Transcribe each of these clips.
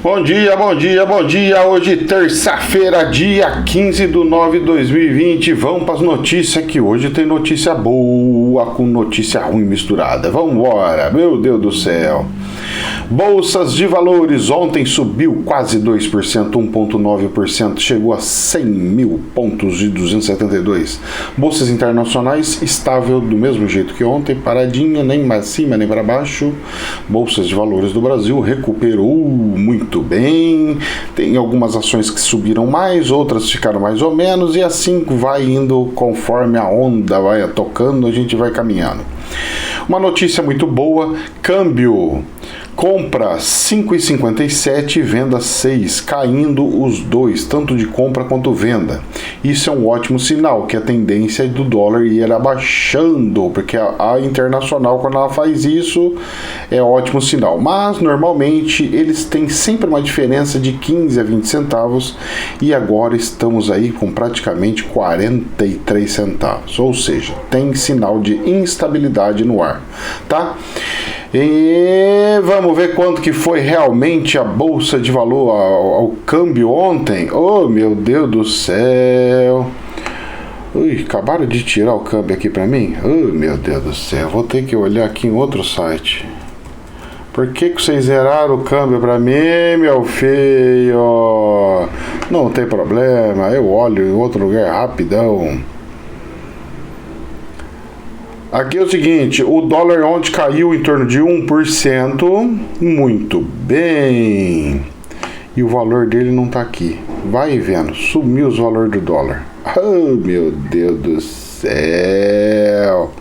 Bom dia, bom dia, bom dia. Hoje, terça-feira, dia 15/9/2020. Vamos para as notícias que hoje tem notícia boa com notícia ruim misturada. Vamos embora, meu Deus do céu. Bolsas de valores ontem subiu quase 2%, 1,9%, chegou a 100 mil pontos de 272. Bolsas internacionais estável do mesmo jeito que ontem, paradinha, nem para cima nem para baixo. Bolsas de valores do Brasil recuperou muito bem, tem algumas ações que subiram mais, outras ficaram mais ou menos, e assim vai indo conforme a onda vai tocando, a gente vai caminhando. Uma notícia muito boa: câmbio. Compra 5,57, venda 6, caindo os dois, tanto de compra quanto venda. Isso é um ótimo sinal, que a tendência do dólar ir abaixando, porque a internacional, quando ela faz isso, é ótimo sinal. Mas, normalmente, eles têm sempre uma diferença de 15 a 20 centavos, e agora estamos aí com praticamente 43 centavos. Ou seja, tem sinal de instabilidade no ar, tá? E vamos ver quanto que foi realmente a bolsa de valor ao câmbio ontem. Oh, meu Deus do céu. Ui, acabaram de tirar o câmbio aqui pra mim. Oh, meu Deus do céu. Vou ter que olhar aqui em outro site. Por que vocês zeraram o câmbio pra mim, meu filho? Não tem problema, eu olho em outro lugar rapidão. Aqui é o seguinte, o dólar ontem caiu em torno de 1%, muito bem, e o valor dele não está aqui, vai vendo, sumiu os valores do dólar, oh meu Deus do céu.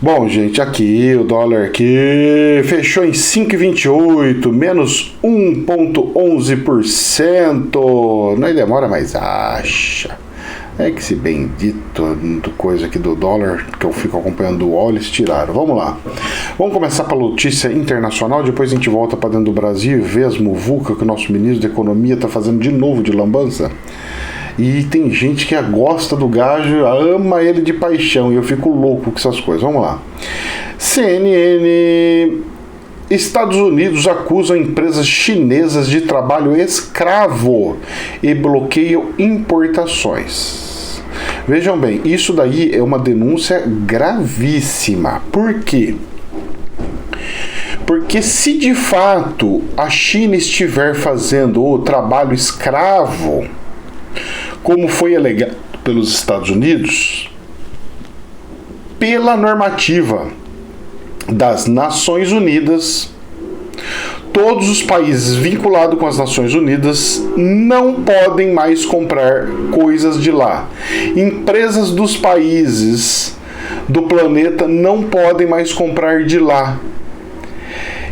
Bom, gente, aqui o dólar aqui fechou em 5,28, menos 1,11%, não demora, mas acha. É que esse bendito coisa aqui do dólar, que eu fico acompanhando o óleo, eles tiraram. Vamos lá. Vamos começar pela notícia internacional, depois a gente volta para dentro do Brasil e vê as muvucas que o nosso ministro da Economia está fazendo de novo de lambança. E tem gente que gosta do gajo, ama ele de paixão, e eu fico louco com essas coisas. Vamos lá. CNN... Estados Unidos acusam empresas chinesas de trabalho escravo e bloqueiam importações. Vejam bem, isso daí é uma denúncia gravíssima. Por quê? Porque se de fato a China estiver fazendo o trabalho escravo, como foi alegado pelos Estados Unidos, pela normativa das Nações Unidas, todos os países vinculados com as Nações Unidas não podem mais comprar coisas de lá. Empresas dos países do planeta não podem mais comprar de lá.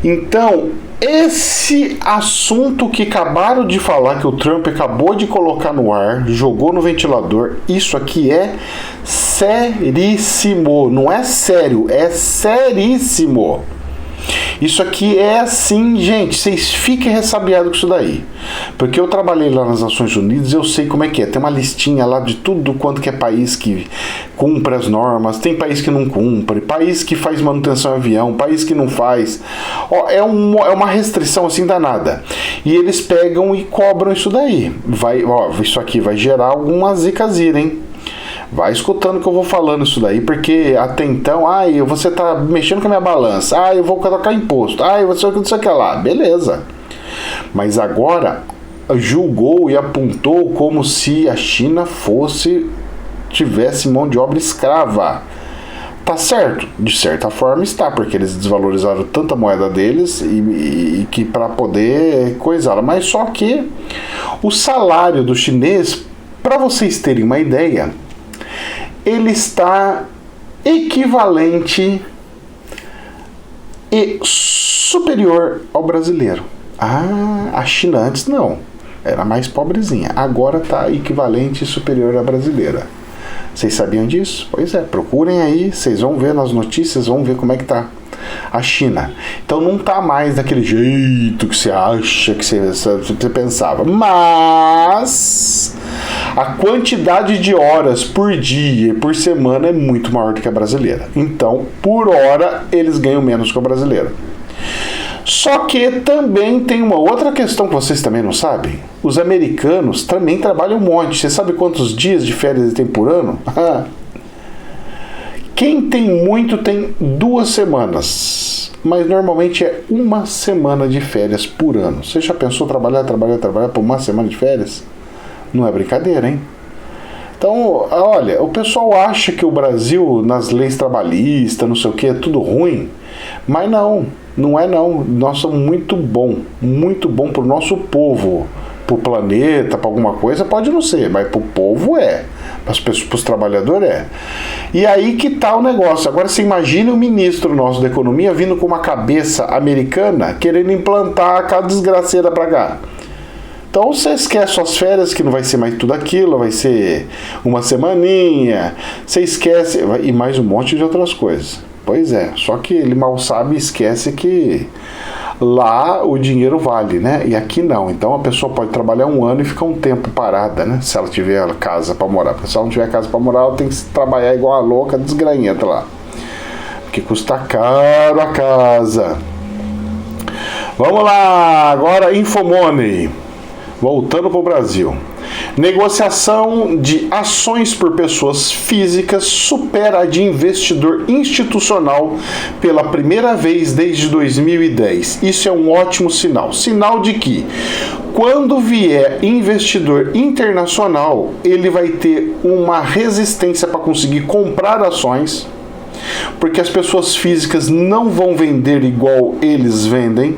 Então, esse assunto que acabaram de falar, que o Trump acabou de colocar no ar, jogou no ventilador, isso aqui é seríssimo. Não é sério, é seríssimo. Isso aqui é assim, gente, vocês fiquem ressabiados com isso daí. Porque eu trabalhei lá nas Nações Unidas, eu sei como é que é. Tem uma listinha lá de tudo quanto que é país que cumpre as normas, tem país que não cumpre, país que faz manutenção em avião, país que não faz. Ó, é uma restrição assim danada. E eles pegam e cobram isso daí. Isso aqui vai gerar alguma zicazira, hein? Vai escutando que eu vou falando isso daí, porque até então, você tá mexendo com a minha balança, eu vou colocar imposto, você não sei o que lá, beleza. Mas agora julgou e apontou como se a China tivesse mão de obra escrava. Tá certo? De certa forma está, porque eles desvalorizaram tanta moeda deles e que para poder coisá-la. Mas só que o salário do chinês, para vocês terem uma ideia, ele está equivalente e superior ao brasileiro. A China antes não, era mais pobrezinha. Agora está equivalente e superior à brasileira. Vocês sabiam disso? Pois é, procurem aí, vocês vão ver nas notícias, vão ver como é que tá a China. Então não tá mais daquele jeito que você acha, que você pensava. Mas a quantidade de horas por dia e por semana é muito maior do que a brasileira. Então, por hora, eles ganham menos que a brasileira. Só que também tem uma outra questão que vocês também não sabem. Os americanos também trabalham um monte. Você sabe quantos dias de férias eles têm por ano? Quem tem muito tem 2 semanas. Mas normalmente é 1 semana de férias por ano. Você já pensou trabalhar por 1 semana de férias? Não é brincadeira, hein? Então, olha, o pessoal acha que o Brasil, nas leis trabalhistas, não sei o que, é tudo ruim. Mas não é não. Nós somos muito bom pro nosso povo. Pro planeta, para alguma coisa, pode não ser, mas pro povo é. Pros trabalhadores é. E aí que tá o negócio. Agora você imagina o ministro nosso da economia vindo com uma cabeça americana querendo implantar aquela desgraceira pra cá. Então você esquece suas férias, que não vai ser mais tudo aquilo, vai ser 1 semaninha, você esquece, e mais um monte de outras coisas. Pois é, só que ele mal sabe e esquece que lá o dinheiro vale, né? E aqui não. Então a pessoa pode trabalhar 1 ano e ficar um tempo parada, né? Se ela tiver casa para morar. Porque se ela não tiver casa para morar, ela tem que trabalhar igual a louca, desgranhenta lá. Porque custa caro a casa. Vamos lá, agora Infomoney. Voltando para o Brasil. Negociação de ações por pessoas físicas supera a de investidor institucional pela primeira vez desde 2010. Isso é um ótimo sinal. Sinal de que, quando vier investidor internacional, ele vai ter uma resistência para conseguir comprar ações, porque as pessoas físicas não vão vender igual eles vendem,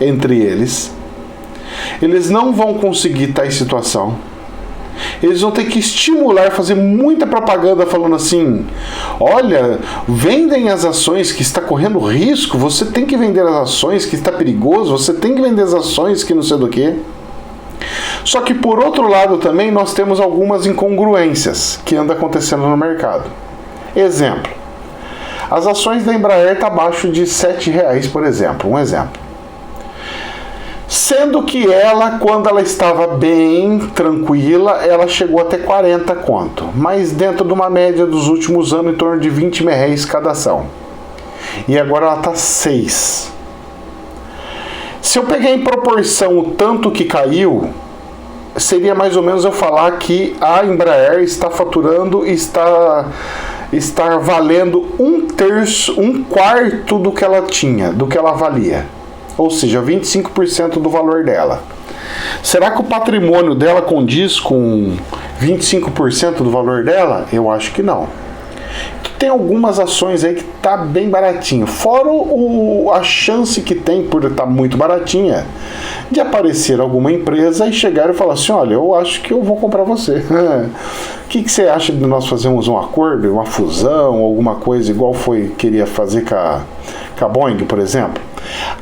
entre eles. Eles não vão conseguir estar em situação. Eles vão ter que estimular, fazer muita propaganda falando assim: olha, vendem as ações que está correndo risco, você tem que vender as ações que está perigoso, você tem que vender as ações que não sei do que. Só que por outro lado também nós temos algumas incongruências que andam acontecendo no mercado. Exemplo: as ações da Embraer estão abaixo de R$7, por exemplo, um exemplo. Sendo que ela, quando ela estava bem, tranquila, ela chegou até 40 conto. Mas dentro de uma média dos últimos anos, em torno de 20 reais cada ação. E agora ela está 6. Se eu pegar em proporção o tanto que caiu, seria mais ou menos eu falar que a Embraer está faturando, está valendo 1/3, 1/4 do que ela tinha, do que ela valia. Ou seja, 25% do valor dela. Será que o patrimônio dela condiz com 25% do valor dela? Eu acho que não. Tem algumas ações aí que tá bem baratinho. Fora a chance que tem, por estar muito baratinha, de aparecer alguma empresa e chegar e falar assim: olha, eu acho que eu vou comprar você. O que você acha de nós fazermos um acordo, uma fusão, alguma coisa igual queria fazer com a Boeing, por exemplo?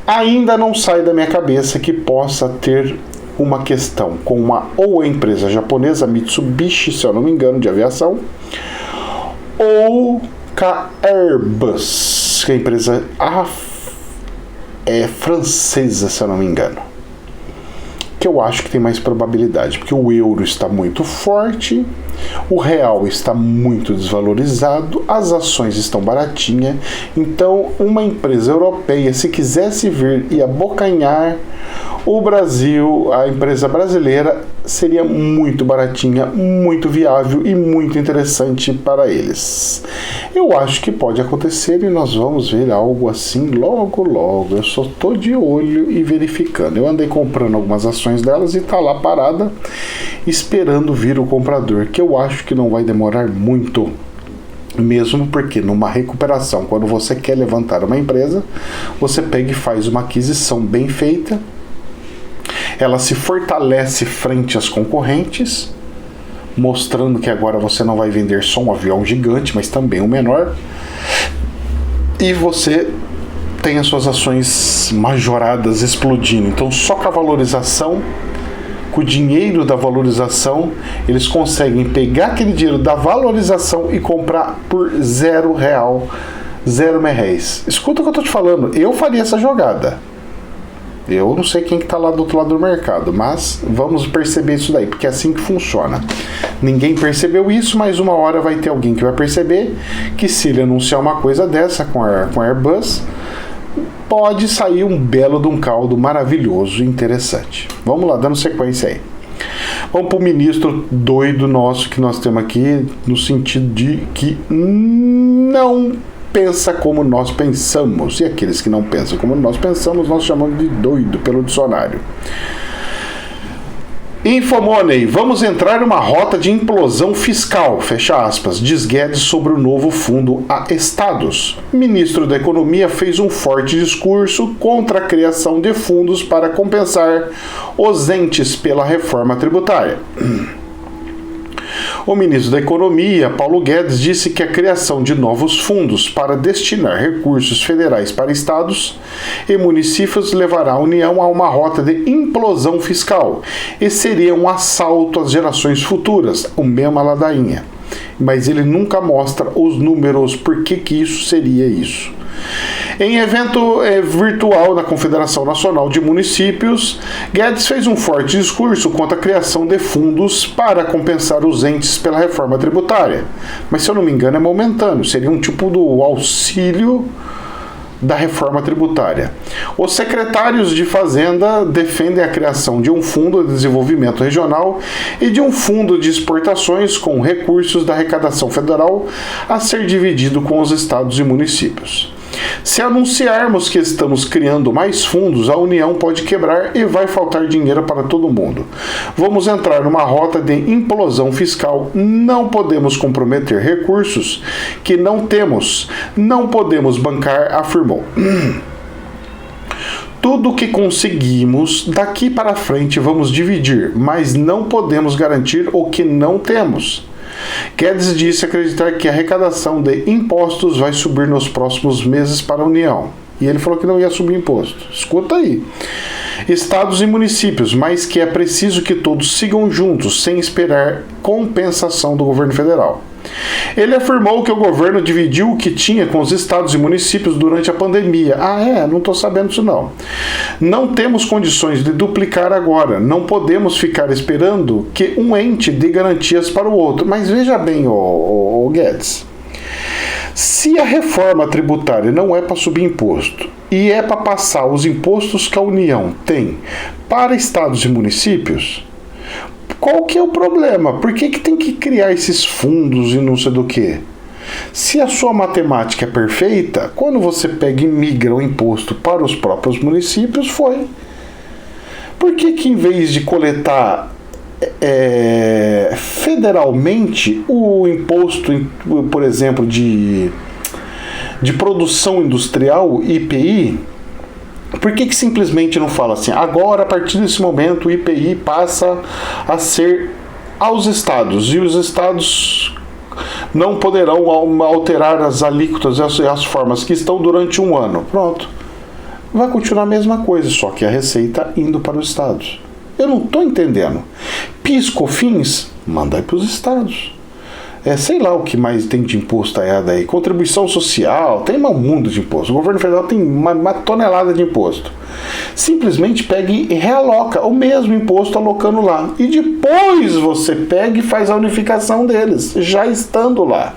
Ainda não sai da minha cabeça que possa ter uma questão com ou a empresa japonesa Mitsubishi, se eu não me engano, de aviação, ou com a Airbus, que é a empresa francesa, se eu não me engano. Que eu acho que tem mais probabilidade, porque o euro está muito forte, o real está muito desvalorizado, as ações estão baratinhas. Então, uma empresa europeia, se quisesse vir e abocanhar o Brasil, a empresa brasileira, seria muito baratinha, muito viável e muito interessante para eles. Eu acho que pode acontecer e nós vamos ver algo assim logo logo. Eu só estou de olho e verificando. Eu andei comprando algumas ações delas e está lá parada, esperando vir o comprador, que eu acho que não vai demorar muito. Mesmo porque numa recuperação, quando você quer levantar uma empresa, você pega e faz uma aquisição bem feita, ela se fortalece frente às concorrentes, mostrando que agora você não vai vender só um avião gigante, mas também um menor, e você tem as suas ações majoradas explodindo. Então só com a valorização, com o dinheiro da valorização, eles conseguem pegar aquele dinheiro da valorização e comprar por R$0, R$0. Escuta o que eu estou te falando, eu faria essa jogada. Eu não sei quem que tá lá do outro lado do mercado, mas vamos perceber isso daí, porque é assim que funciona. Ninguém percebeu isso, mas uma hora vai ter alguém que vai perceber que se ele anunciar uma coisa dessa com a Airbus, pode sair um belo de um caldo maravilhoso e interessante. Vamos lá, dando sequência aí. Vamos para o ministro doido nosso que nós temos aqui, no sentido de que não pensa como nós pensamos. E aqueles que não pensam como nós pensamos, nós chamamos de doido pelo dicionário. Infomoney, vamos entrar em uma rota de implosão fiscal, fecha aspas, diz Guedes sobre o novo fundo a estados. O ministro da Economia fez um forte discurso contra a criação de fundos para compensar os entes pela reforma tributária. O ministro da Economia, Paulo Guedes, disse que a criação de novos fundos para destinar recursos federais para estados e municípios levará a União a uma rota de implosão fiscal e seria um assalto às gerações futuras, o mesmo ladainha. Mas ele nunca mostra os números, por que isso seria isso. Em evento virtual na Confederação Nacional de Municípios, Guedes fez um forte discurso contra a criação de fundos para compensar os entes pela reforma tributária. Mas, se eu não me engano, é momentâneo. Seria um tipo do auxílio da reforma tributária. Os secretários de Fazenda defendem a criação de um fundo de desenvolvimento regional e de um fundo de exportações com recursos da arrecadação federal a ser dividido com os estados e municípios. Se anunciarmos que estamos criando mais fundos, a União pode quebrar e vai faltar dinheiro para todo mundo. Vamos entrar numa rota de implosão fiscal. Não podemos comprometer recursos que não temos. Não podemos bancar, afirmou. Tudo que conseguimos, daqui para frente vamos dividir, mas não podemos garantir o que não temos. Guedes disse acreditar que a arrecadação de impostos vai subir nos próximos meses para a União. E ele falou que não ia subir imposto. Escuta aí. Estados e municípios, mas que é preciso que todos sigam juntos, sem esperar compensação do governo federal. Ele afirmou que o governo dividiu o que tinha com os estados e municípios durante a pandemia. Não estou sabendo disso não. Não temos condições de duplicar agora. Não podemos ficar esperando que um ente dê garantias para o outro. Mas veja bem, o Guedes. Se a reforma tributária não é para subir imposto e é para passar os impostos que a União tem para estados e municípios, qual que é o problema? Por que tem que criar esses fundos e não sei do que? Se a sua matemática é perfeita, quando você pega e migra o imposto para os próprios municípios, foi. Por que em vez de coletar federalmente o imposto, por exemplo, de produção industrial, IPI, por que simplesmente não fala assim, agora a partir desse momento o IPI passa a ser aos estados e os estados não poderão alterar as alíquotas e as formas que estão durante um ano. Pronto. Vai continuar a mesma coisa, só que a receita indo para os estados. Eu não estou entendendo. PIS, COFINS, manda aí para os estados. Sei lá o que mais tem de imposto aí. Contribuição social, tem um mundo de imposto. O governo federal tem uma tonelada de imposto. Simplesmente pega e realoca o mesmo imposto alocando lá. E depois você pega e faz a unificação deles, já estando lá.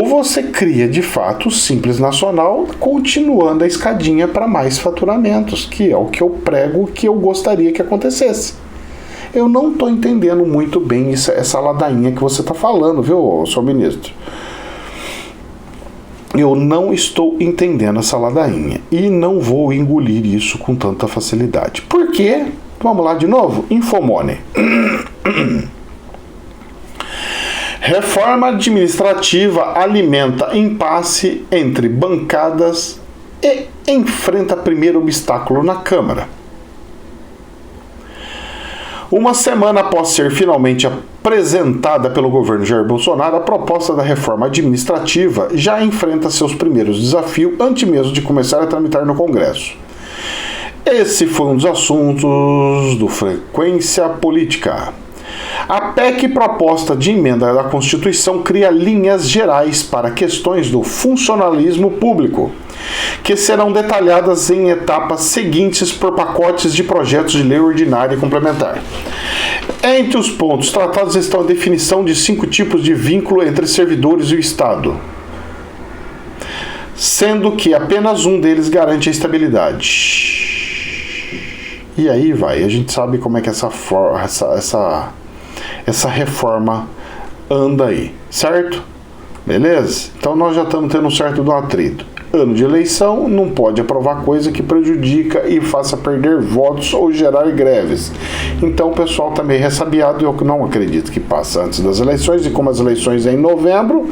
Ou você cria de fato o Simples Nacional, continuando a escadinha para mais faturamentos, que é o que eu prego, que eu gostaria que acontecesse. Eu não estou entendendo muito bem essa ladainha que você está falando, viu, senhor ministro? Eu não estou entendendo essa ladainha e não vou engolir isso com tanta facilidade. Por quê? Vamos lá de novo? Infomoney. Reforma administrativa alimenta impasse entre bancadas e enfrenta primeiro obstáculo na Câmara. Uma semana após ser finalmente apresentada pelo governo Jair Bolsonaro, a proposta da reforma administrativa já enfrenta seus primeiros desafios antes mesmo de começar a tramitar no Congresso. Esse foi um dos assuntos do Frequência Política. A PEC proposta de emenda da Constituição cria linhas gerais para questões do funcionalismo público, que serão detalhadas em etapas seguintes por pacotes de projetos de lei ordinária e complementar. Entre os pontos tratados estão a definição de 5 tipos de vínculo entre servidores e o Estado. sendo que apenas um deles garante a estabilidade. E aí vai, a gente sabe como é que essa reforma anda aí, certo? Beleza? Então nós já estamos tendo um certo do atrito. Ano de eleição, não pode aprovar coisa que prejudica e faça perder votos ou gerar greves. Então o pessoal está meio ressabiado e eu não acredito que passe antes das eleições. E como as eleições é em novembro,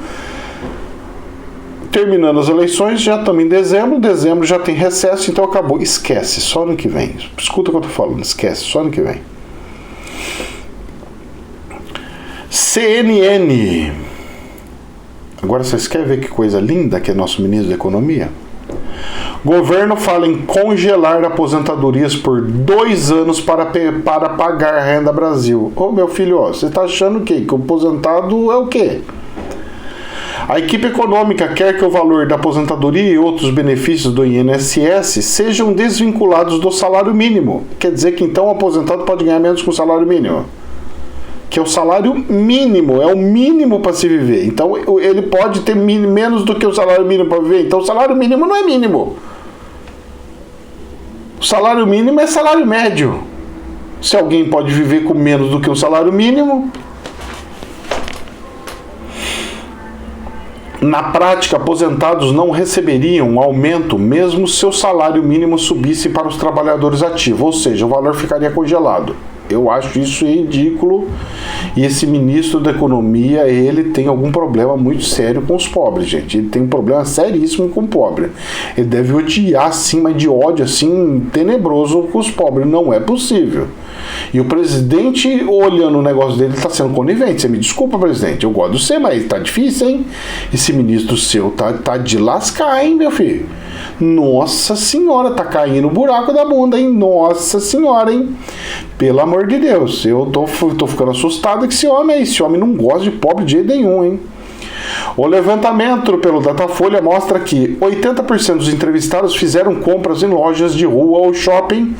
terminando as eleições, já estamos em dezembro já tem recesso, então acabou. Esquece, só ano que vem. Escuta o que eu estou falando, esquece, só ano que vem. CNN. Agora vocês querem ver que coisa linda que é nosso ministro da Economia? Governo fala em congelar aposentadorias por 2 anos para pagar a Renda Brasil. Ô meu filho, ó, você está achando o quê? Que o aposentado é o quê? A equipe econômica quer que o valor da aposentadoria e outros benefícios do INSS sejam desvinculados do salário mínimo. Quer dizer que então o aposentado pode ganhar menos que o salário mínimo. Que é o salário mínimo, é o mínimo para se viver. Então ele pode ter menos do que o salário mínimo para viver. Então o salário mínimo não é mínimo. O salário mínimo é salário médio. Se alguém pode viver com menos do que o salário mínimo... Na prática, aposentados não receberiam um aumento mesmo se o salário mínimo subisse para os trabalhadores ativos, ou seja, o valor ficaria congelado. Eu acho isso ridículo e esse ministro da Economia, ele tem algum problema muito sério com os pobres, gente. Ele tem um problema seríssimo com o pobre. Ele deve odiar, assim, mas de ódio, assim, tenebroso com os pobres. Não é possível. E o presidente, olhando o negócio dele, está sendo conivente. Você me desculpa, presidente, eu gosto de você, mas tá difícil, hein? Esse ministro seu tá de lascar, hein, meu filho? Nossa senhora, tá caindo o buraco da bunda, hein? Nossa senhora, hein? Pelo amor de Deus, eu tô ficando assustado que esse homem não gosta de pobre de jeito nenhum, hein? O levantamento pelo Datafolha mostra que 80% dos entrevistados fizeram compras em lojas de rua ou shopping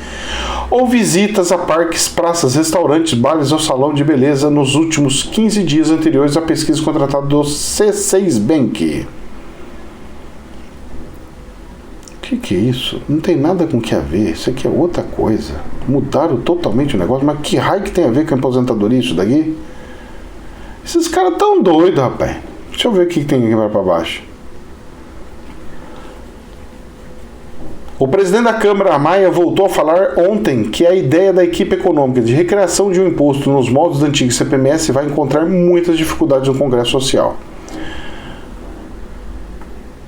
ou visitas a parques, praças, restaurantes, bares ou salão de beleza nos últimos 15 dias anteriores à pesquisa contratada do C6 Bank. O que é isso? Não tem nada com o que a ver. Isso aqui é outra coisa. Mudaram totalmente o negócio. Mas que raio que tem a ver com a aposentadoria isso daqui? Esses caras tão doidos, rapaz. Deixa eu ver o que tem aqui para baixo. O presidente da Câmara, Maia, voltou a falar ontem que a ideia da equipe econômica de recriação de um imposto nos moldes do antigo CPMS vai encontrar muitas dificuldades no Congresso Social.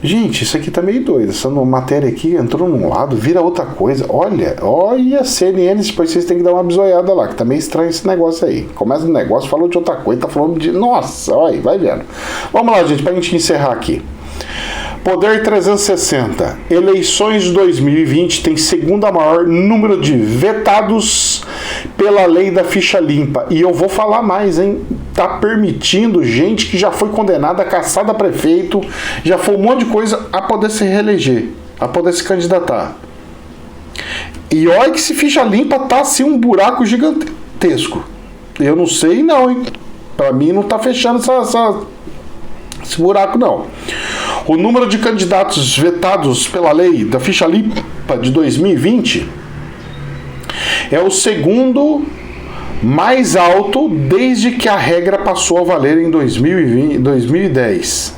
Gente, isso aqui tá meio doido. Essa matéria aqui entrou num lado, vira outra coisa. Olha, CNN, depois vocês têm que dar uma bisoiada lá, que tá meio estranho esse negócio aí. Começa no negócio, falou de outra coisa, tá falando de... Nossa, olha, vai vendo. Vamos lá, gente, pra gente encerrar aqui. Poder 360. Eleições de 2020 tem segunda maior número de vetados pela lei da ficha limpa. E eu vou falar mais, hein? Tá permitindo gente que já foi condenada, caçada a prefeito, já foi um monte de coisa a poder se reeleger, a poder se candidatar. E olha que se ficha limpa tá assim um buraco gigantesco. Eu não sei não, hein? Pra mim não tá fechando esse buraco não. O número de candidatos vetados pela lei da ficha limpa de 2020 é o segundo mais alto desde que a regra passou a valer em 2010.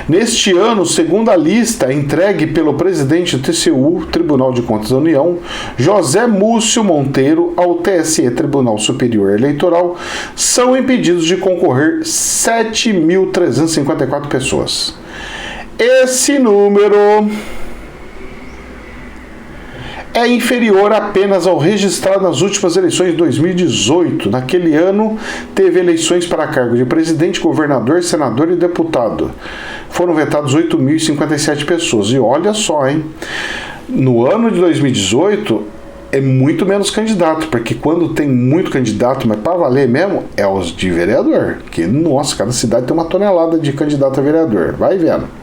Neste ano, segundo a lista entregue pelo presidente do TCU, Tribunal de Contas da União, José Múcio Monteiro, ao TSE, Tribunal Superior Eleitoral, são impedidos de concorrer 7.354 pessoas. Esse número é inferior apenas ao registrado nas últimas eleições de 2018. Naquele ano, teve eleições para cargo de presidente, governador, senador e deputado. Foram vetados 8.057 pessoas. E olha só, hein? No ano de 2018, é muito menos candidato, porque quando tem muito candidato, mas para valer mesmo, é os de vereador. Que, nossa, cada cidade tem uma tonelada de candidato a vereador. Vai vendo.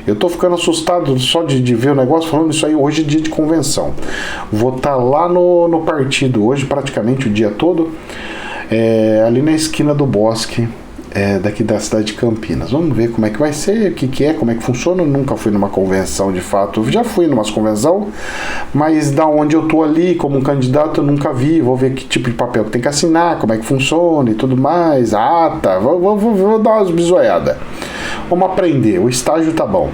Eu tô ficando assustado só de ver o negócio, falando isso aí. Hoje é dia de convenção. Vou estar lá no partido hoje, praticamente o dia todo, ali na esquina do Bosque. daqui da cidade de Campinas. Vamos ver como é que vai ser, o que é, como é que funciona. Eu nunca fui numa convenção de fato. Eu já fui numa convenção, mas da onde eu tô ali como um candidato eu nunca vi. Vou ver que tipo de papel que tem que assinar, como é que funciona e tudo mais, a ata. Vou dar umas bisoiadas. Vamos aprender, o estágio tá bom.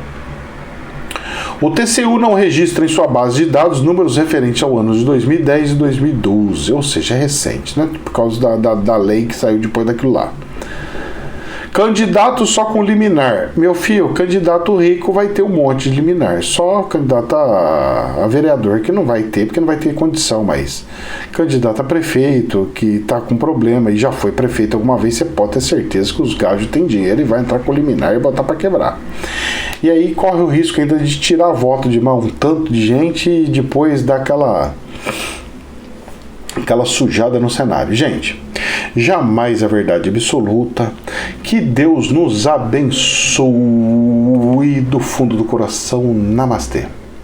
O TCU não registra em sua base de dados números referentes ao ano de 2010 e 2012, ou seja, é recente, né? Por causa da lei que saiu depois daquilo lá. Candidato só com liminar. Meu filho, candidato rico vai ter um monte de liminar. Só candidato a vereador que não vai ter, porque não vai ter condição, mas candidato a prefeito que tá com problema e já foi prefeito alguma vez, você pode ter certeza que os gajos têm dinheiro e vai entrar com liminar e botar para quebrar. E aí corre o risco ainda de tirar voto de mão um tanto de gente e depois dar aquela sujada no cenário. Gente, jamais a verdade absoluta. Que Deus nos abençoe do fundo do coração. Namastê.